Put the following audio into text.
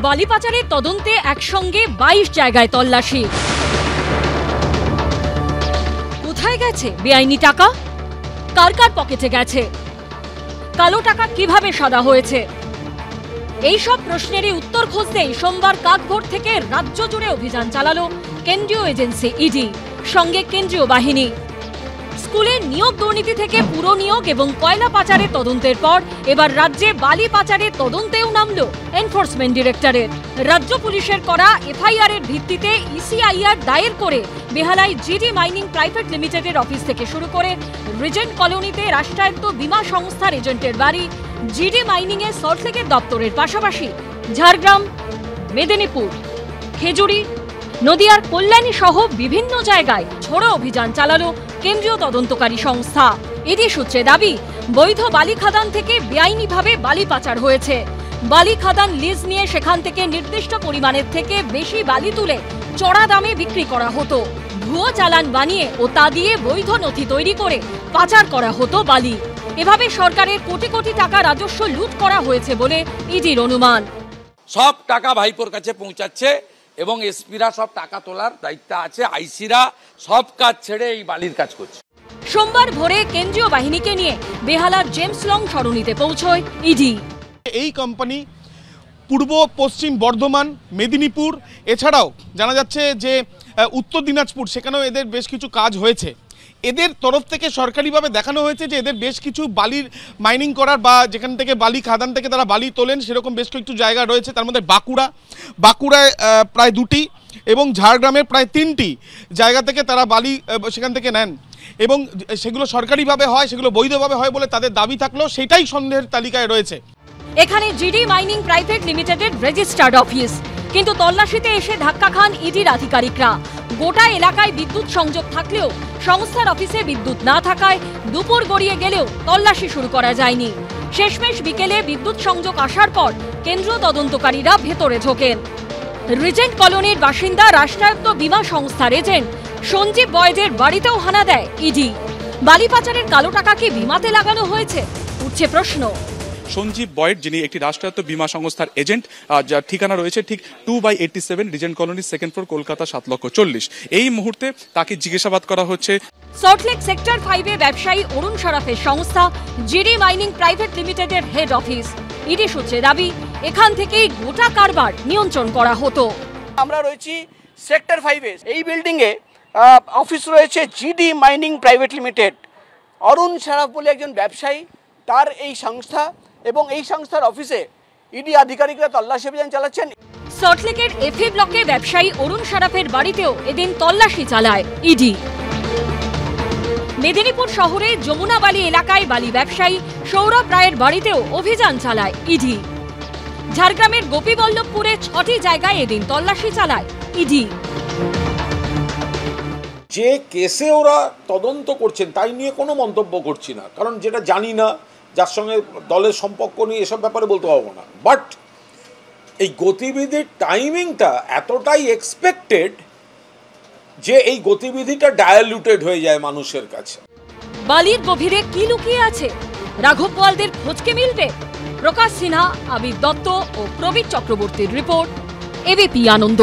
বালি পাচারের তদন্তে একসঙ্গে 22 জায়গায় তল্লাশি। কোথায় গেছে বেআইনি টাকা? কার কার পকেটে গেছে? কালো টাকা কিভাবে সাদা হয়েছে? এই সব প্রশ্নেরই উত্তর খুঁজতেই সোমবার কাকভোর থেকে রাজ্য জুড়ে অভিযান চালালো কেন্দ্রীয় এজেন্সি ইডি, সঙ্গে কেন্দ্রীয় বাহিনী। স্কুলের নিয়োগ দুর্নীতি থেকে পুরো নিয়োগ এবং কয়লা পাচারের তদন্তের পর এবার রাজ্যে বালি পাচারের তদন্তেও নামলো এনফোর্সমেন্ট ডিরেক্টরেট। রাজ্য পুলিশের করা এফআইআর এর ভিত্তিতে ইসিআইআর দায়ের করে বেহালায় জিডি মাইনিং প্রাইভেট লিমিটেডের অফিস থেকে শুরু করে রিজেন্ট কলোনিতে রাষ্ট্রায়ত্ত বীমা সংস্থার এজেন্টের বাড়ি, জিডি মাইনিং এর সল্টলেকের দপ্তরের পাশাপাশি ঝাড়গ্রাম, মেদিনীপুর, খেজুরি, নদিয়ার কল্যাণী সহ বিভিন্ন জায়গায় ছোড়ো অভিযান চালালো কেন্দ্রীয় তদন্তকারী সংস্থা। ইডি সূত্রে দাবি, বৈধ বালি খাদান থেকে বেআইনিভাবে বালি পাচার হয়েছে। বালি খাদান লিজ নিয়ে সেখান থেকে নির্দিষ্ট পরিমাণের থেকে বেশি বালি তুলে চড়া দামে বিক্রি করা হতো। ভুয়ো চালান বানিয়ে ও তা দিয়ে বৈধ নথি তৈরি করে পাচার করা হতো বালি। এভাবে সরকারের কোটি কোটি টাকা রাজস্ব লুট করা হয়েছে বলে ইডির অনুমান। সব টাকা ভাইপোর কাছে পৌঁছাচ্ছে এবং এসপিরা সব টাকা তোলার দায়িত্ব আছে, আইসিরা সব কাজ ছেড়ে এই বালির কাজ করছে। সোমবার ভোরে কেন্দ্রীয় বাহিনীকে নিয়ে বেহালার জেমস লং সরণিতে পৌঁছয় ইডি। এই কোম্পানি পূর্ব পশ্চিম বর্ধমান, মেদিনীপুর, এছাড়াও জানা যাচ্ছে যে উত্তর দিনাজপুর, সেখানেও এদের বেশ কিছু কাজ হয়েছে। এদের তরফ থেকে সরকারিভাবে দেখানো হয়েছে যে এদের বেশ কিছু বালির মাইনিং করার বা যেখান থেকে বালি খাদান থেকে তারা বালি তোলেন সেরকম বেশ কিছু জায়গা রয়েছে। তার মধ্যে বাঁকুড়ায় প্রায় 2টি এবং ঝাড়গ্রামের প্রায় 3টি জায়গা থেকে তারা বালি সেখান থেকে নেন এবং সেগুলো সরকারিভাবে হয়, সেগুলো বৈধভাবে হয় বলে তাদের দাবি থাকলেও সেটাই সন্দেহের তালিকায় রয়েছে। এখানে জিডি মাইনিং প্রাইভেট লিমিটেডের রেজিস্টার্ড অফিস, কিন্তু তল্লাশিতে এসে ধাক্কা খান ইডির আধিকারিকরা। গোটা এলাকায় বিদ্যুৎ সংযোগ থাকলেও সংস্থার অফিসে বিদ্যুৎ না থাকায় দুপুর গড়িয়ে গেলেও তল্লাশি শুরু করা যায়নি। শেষমেশ বিকেলে বিদ্যুৎ সংযোগ আসার পর কেন্দ্রীয় তদন্তকারীরা ভেতরে ঢোকেন। রিজেন্ট কলোনির বাসিন্দা রাষ্ট্রায়ত্ত বীমা সংস্থার এজেন্ট সঞ্জীব বয়েজের বাড়িতেও হানা দেয় ইডি। বালি পাচারের কালো টাকা কি বীমাতে লাগানো হয়েছে? উঠছে প্রশ্ন। সঞ্জীব বয়েড, যিনি একটি রাষ্ট্রায়ত্ত বীমা সংস্থার এজেন্ট, যার ঠিকানা রয়েছে ঠিক 2/87 Regent colony, 2nd floor, Kolkata 7,40,000। এই মুহূর্তে তাকে জিজ্ঞাসাবাদ করা হচ্ছে। সল্টলেক সেক্টর 5-এ ব্যবসায়ী অরুণ সরাফের সংস্থা জিডি মাইনিং প্রাইভেট লিমিটেডের হেড অফিস। ইডি সূত্রে দাবি, এখান থেকেই গোটা কারবার নিয়ন্ত্রণ করা হতো। আমরা রয়েছি সেক্টর 5-এ। এই বিল্ডিংয়ে অফিস রয়েছে জিডি মাইনিং প্রাইভেট লিমিটেড। অরুণ সরাফ বলে একজন ব্যবসায়ী, তার এই সংস্থা এবং এই সংস্থার অফিসে ইডি আধিকারিকরা তল্লাশি অভিযান চালাচ্ছেন। সল্টলেকের এফএ ব্লকে ব্যবসায়ী অরুণ সরাফের বাড়িতেও এদিন তল্লাশি চালায় ইডি। মেদিনীপুর শহরে যমুনাবালি এলাকায় বালি ব্যবসায়ী সৌরভ রায়ের বাড়িতেও অভিযান চালায় ইডি। ঝাড়গ্রামের গোপীবল্লভপুরে 6টি জায়গায় এদিন তল্লাশি চালায় ইডি। যে কেসে ওরা তদন্ত করছেন তাই নিয়ে কোনো মন্তব্য করছি না, কারণ যেটা জানি না, যার সঙ্গে দলের সম্পর্ক নেই, এসব ব্যাপারে বলতে পারবো না। বাট এই গতিবিধির টাইমিংটা এতটাই এক্সপেক্টেড যে এই গতিবিধিটা ডায়ালুটেড হয়ে যায় মানুষের কাছে। বালির গভীরে কি লুকিয়ে আছে? রাঘব বোয়ালদের খোঁজকে মিলবে? প্রকাশ সিনহা, আবির দত্ত ও প্রবীর চক্রবর্তীর রিপোর্ট, এবিপি আনন্দ।